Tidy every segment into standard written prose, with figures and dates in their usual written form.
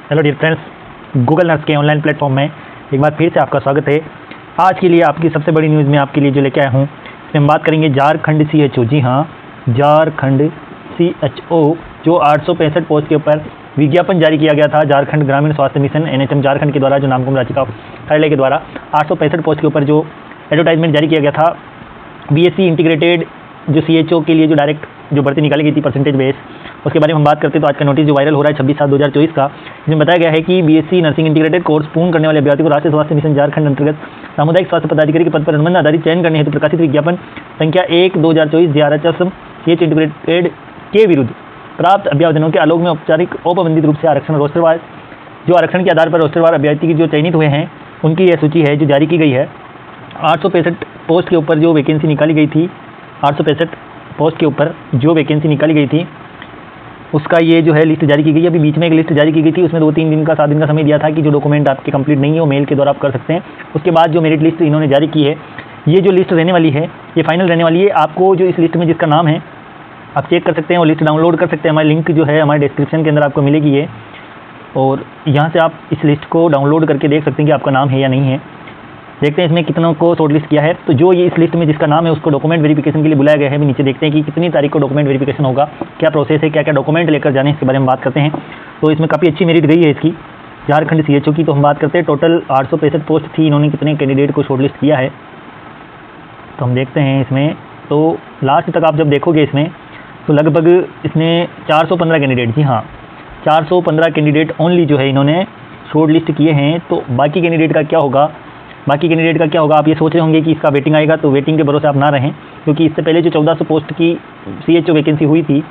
Hello dear friends, Google nurse के online platform में एक बार फिर से आपका स्वागत है। आज के लिए आपकी सबसे बड़ी न्यूज़ में आपके लिए जो लेके आया हूँ, इसमें हम बात करेंगे झारखंड CHO। जी हाँ, झारखंड CHO जो 865 पोस्ट के ऊपर विज्ञापन जारी किया गया था झारखंड ग्रामीण स्वास्थ्य मिशन NHM झारखंड के द्वारा, जो नामकुम राज्य का कार्यालय के द्वारा 865 पोस्ट के ऊपर जो एडवर्टाइजमेंट जारी किया गया था। BSc इंटीग्रेटेड जो CHO के लिए जो डायरेक्ट जो भर्ती निकाली गई थी परसेंटेज बेस, उसके बारे में हम बात करते हैं। तो आज का नोटिस जो वायरल हो रहा है 26/7/2024 का, इसमें बताया गया है कि BSc नर्सिंग इंटीग्रेटेड कोर्स पूर्ण करने वाले अभ्यर्थी को राष्ट्रीय स्वास्थ्य मिशन झारखंड अंतर्गत सामुदायिक स्वास्थ्य पदाधिकारी के पद पर अनुबंध आधारित चयन करने हेतु प्रकाशित विज्ञापन संख्या 1/2024 DRHM CH इंटीग्रेटेड के विरुद्ध प्राप्त अभ्यावेदनों के आलोक में औपचारिक औपबंधित रूप से आरक्षण रोस्टरवार जो आरक्षण के आधार पर रोस्टरवार अभ्यर्थी की जो चयनित हुए हैं उनकी यह सूची है जो जारी की गई है। 865 पोस्ट के ऊपर जो वैकेंसी निकाली गई थी, 865 पोस्ट के ऊपर जो वैकेंसी निकाली गई थी उसका ये जो है लिस्ट जारी की गई। अभी बीच में एक लिस्ट जारी की गई थी, उसमें 2-3 दिन का 7 दिन का समय दिया था कि जो डॉक्यूमेंट आपके कंप्लीट नहीं है वो मेल के द्वारा आप कर सकते हैं। उसके बाद जो मेरिट लिस्ट इन्होंने जारी की है, ये जो लिस्ट रहने वाली है ये फाइनल रहने वाली है। आपको जो इस लिस्ट में जिसका नाम है आप चेक कर सकते हैं और लिस्ट डाउनलोड कर सकते हैं। हमारी लिंक जो है हमारे डिस्क्रिप्शन के अंदर आपको मिलेगी ये, और यहाँ से आप इस लिस्ट को डाउनलोड करके देख सकते हैं कि आपका नाम है या नहीं है। देखते हैं इसमें कितनों को शॉर्टलिस्ट किया है। तो जो ये इस लिस्ट में जिसका नाम है उसको डॉक्यूमेंट वेरिफिकेशन के लिए बुलाया गया है। अभी नीचे देखते हैं कि कितनी तारीख को डॉक्यूमेंट वेरिफिकेशन होगा, क्या प्रोसेस है, क्या क्या डॉक्यूमेंट लेकर जाने, इसके बारे में बात करते हैं। तो इसमें काफ़ी अच्छी मेरिट गई है इसकी झारखंड CHO की। तो हम बात करते हैं टोटल 865 पोस्ट थी, इन्होंने कितने कैंडिडेट को शॉर्टलिस्ट किया है तो हम देखते हैं इसमें। तो लास्ट तक आप जब देखोगे इसमें तो लगभग इसने 415 कैंडिडेट, जी हाँ 415 कैंडिडेट ओनली जो है इन्होंने शॉर्ट लिस्ट किए हैं। तो बाकी कैंडिडेट का क्या होगा, आप ये सोच रहे होंगे कि इसका वेटिंग आएगा। तो वेटिंग के भरोसे आप ना रहें, क्योंकि इससे पहले जो 1400 पोस्ट की CHO वैकेंसी हुई थी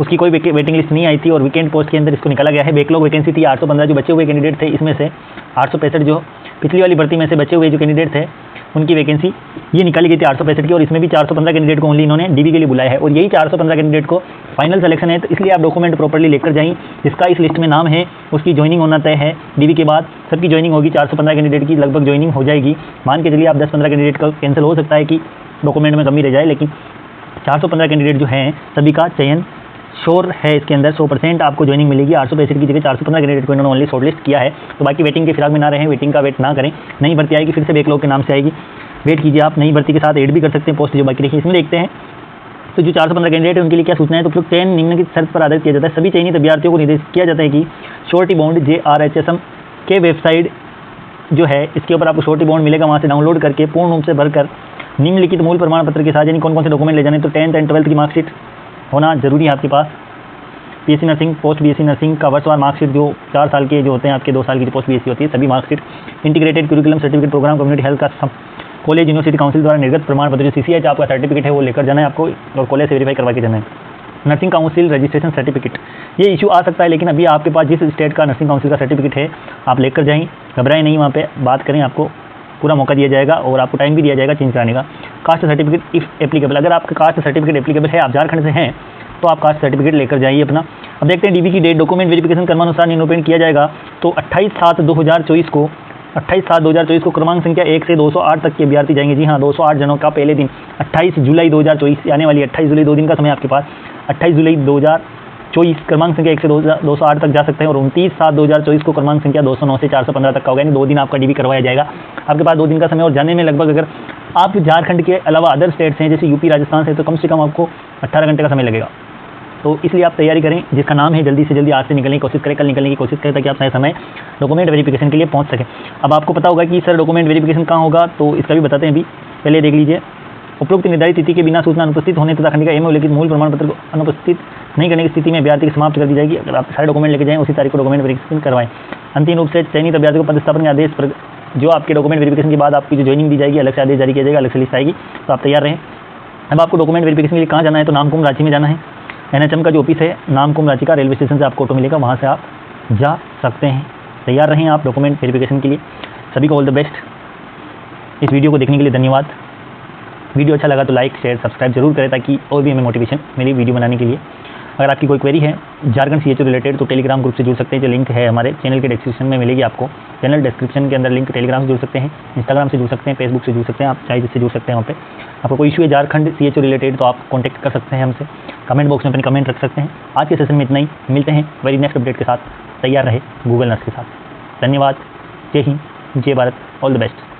उसकी कोई वेटिंग लिस्ट नहीं आई थी और वीकेंड पोस्ट के अंदर इसको निकाला गया है। बैकलॉग वैकेंसी थी 815 जो बचे हुए कैंडिडेट थे, इसमें से 865 जो पिछली वाली भर्ती में से बचे हुए जो कैंडिडेट थे उनकी वैकेंसी ये निकाली गई थी 865 की, और इसमें भी 415 कैंडिडेट को ओनली इन्होंने DB के लिए बुलाया है और यही 415 कैंडिडेट को फाइनल सिलेक्शन है। तो इसलिए आप डॉक्यूमेंट प्रॉपर्ली लेकर जाएं, जिसका इस लिस्ट में नाम है उसकी ज्वाइनिंग होना तय है। DB के बाद सबकी ज्वाइनिंग होगी, 415 कैंडिडेट की लगभग ज्वाइनिंग हो जाएगी। मान के चलिए आप 10-15 कैंडिडेट का कैंसिल हो सकता है कि डॉक्यूमेंट में कमी रह जाए, लेकिन 415 कैंडिडेट जो हैं सभी का चयन श्योर है। इसके अंदर 100% आपको ज्वाइनिंग मिलेगी। 865 की जगह 415 कैंडिडेट को इन्होंने ओनली शॉर्टलिस्ट किया है। तो बाकी वेटिंग के फिराक में ना रहें, वेटिंग का वेट ना करें। नई भर्ती आएगी फिर से बैकलॉग के नाम से आएगी, वेट कीजिए। आप नई भर्ती के साथ ऐड भी कर सकते हैं पोस्ट जो बाकी रही। इसमें देखते हैं तो जो 415 कैंडिडेट है उनके लिए क्या सूचना है। तो उपयुक्त चयन निम्नलिखित शर्त पर आधारित किया जाता है। सभी चयनित अभ्यर्थियों को निर्देशित किया जाता है कि श्योरिटी बॉन्ड JRHM के वेबसाइट जो है इसके ऊपर आपको श्योरिटी बॉन्ड मिलेगा, वहाँ से डाउनलोड करके पूर्ण रूप से भरकर निम्नलिखित मूल प्रमाण पत्र के साथ, यानी कौन कौन से डॉक्यूमेंट ले जाने। तो 10th एंड 12th की मार्कशीट होना जरूरी है आपके पास। BSc nursing, post BSc nursing का वर्षवार मार्कशीट जो 4 साल के जो होते हैं, आपके 2 साल की जो पोस्ट BSc होती है सभी marksheet, integrated curriculum certificate programme community health का कॉलेज यूनिवर्सिटी काउंसिल द्वारा निर्गत प्रमाण पत्र जो CCH आपका सर्टिफिकेट है वो लेकर जाना है आपको और कॉलेज से वेरीफाई करवा के जाना है। नर्सिंग काउंसिल रजिस्ट्रेशन सर्टिफिकेट ये इशू आ सकता है, लेकिन अभी आपके पास जिस स्टेट का नर्सिंग काउंसिल का सर्टिफिकेट है आप लेकर जाएं, घबराएं नहीं, वहाँ पे बात करें, आपको पूरा मौका दिया जाएगा और आपको टाइम भी दिया जाएगा चेंज कराने का। कास्ट सर्टिफिकेट इफ एप्लीकेबल, अगर आपका कास्ट सर्टिफिकेट एप्लीकेबल है, आप झारखंड से हैं तो आप कास्ट सर्टिफिकेट लेकर जाइए अपना। अब देखते हैं DB की डेट, डॉक्यूमेंट वेरिफिकेशन क्रमानुसार निरूपण किया जाएगा। तो 28/7/2024 को क्रमांक संख्या 1 से 208 तक के अभ्यर्थी जाएंगे। जी हाँ, 208 जनों का पहले दिन 28 जुलाई 2024 आने वाली 28 जुलाई 2 दिन का समय आपके पास। 28 जुलाई 2024 क्रमांक संख्या 1 से 208 तक जा सकते हैं और 29/7/2024 को क्रमांक संख्या 209 से 415 तक का होगा, यानी 2 दिन आपका DB करवाया जाएगा। आपके पास 2 दिन का समय और जाने में लगभग, अगर आप झारखंड के अलावा अदर स्टेट्स हैं जैसे UP राजस्थान से, तो कम से कम आपको 18 घंटे का समय लगेगा। तो इसलिए आप तैयारी करें, जिसका नाम है जल्दी से जल्दी आज से निकलने की कोशिश करें, कल निकलने की कोशिश करें ताकि आप सही समय डॉक्यूमेंट वेरिफिकेशन के लिए पहुंच सकें। अब आपको पता होगा कि सर डॉक्यूमेंट वेरिफिकेशन कहाँ होगा, तो इसका भी बताते हैं। अभी पहले देख लीजिए, उपरोक्त निर्धारित तिथि के बिना सूचना अनुपस्थित होने तथा खंड का एवं उल्लिखित मूल प्रमाण पत्र को अनुपस्थित नहीं करने की स्थिति में अभ्यर्थी की समाप्त कर दी जाएगी। अगर आप सारे डॉक्यूमेंट लेके जाएं उसी तारीख को डॉक्यूमेंट वेरिफिकेशन करवाएं। अंतिम रूप से चयनित अभ्यर्थी को पदस्थापन के आदेश पर जो आपके डॉक्यूमेंट वेरिफिकेशन के बाद आपकी जो ज्वाइनिंग दी जाएगी, अलग से आदेश जारी किया जाएगा, अलग से लिस्ट आएगी, तो आप तैयार रहें। अब आपको डॉक्यूमेंट वेरिफिकेशन के लिए कहाँ जाना है, तो नामकुम रांची में जाना है। NHM का जो ऑफिस है नामकुम रांची का, रेलवे स्टेशन से आपको ऑटो मिलेगा, वहाँ से आप जा सकते हैं। तैयार रहें आप डॉक्यूमेंट वेरिफिकेशन के लिए। सभी को ऑल द बेस्ट। इस वीडियो को देखने के लिए धन्यवाद। वीडियो अच्छा लगा तो लाइक शेयर सब्सक्राइब जरूर करें ताकि और भी हमें मोटिवेशन मिले वीडियो बनाने के लिए। अगर आपकी कोई क्वेरी है झारखंड CHO रिलेटेड तो टेलीग्राम ग्रुप से जुड़ सकते हैं, जो लिंक है हमारे चैनल के डिस्क्रिप्शन में मिलेगी आपको। चैनल डिस्क्रिप्शन के अंदर लिंक, टेलीग्राम से जुड़ सकते हैं, इंस्टाग्राम से जुड़ सकते हैं, फेसबुक से जुड़ सकते हैं, आप चाहे जिससे जुड़ सकते हैं वहाँ पे। आपको कोई इशू है झारखंड CHO रिलेटेड तो आप कॉन्टैक्ट कर सकते हैं हमसे, कमेंट बॉक्स में अपने कमेंट रख सकते हैं। आज के सेशन में इतना ही, मिलते हैं वेरी नेक्स्ट अपडेट के साथ। तैयार रहे गूगल नर्स के साथ। धन्यवाद, जय हिंद, जय भारत, ऑल द बेस्ट।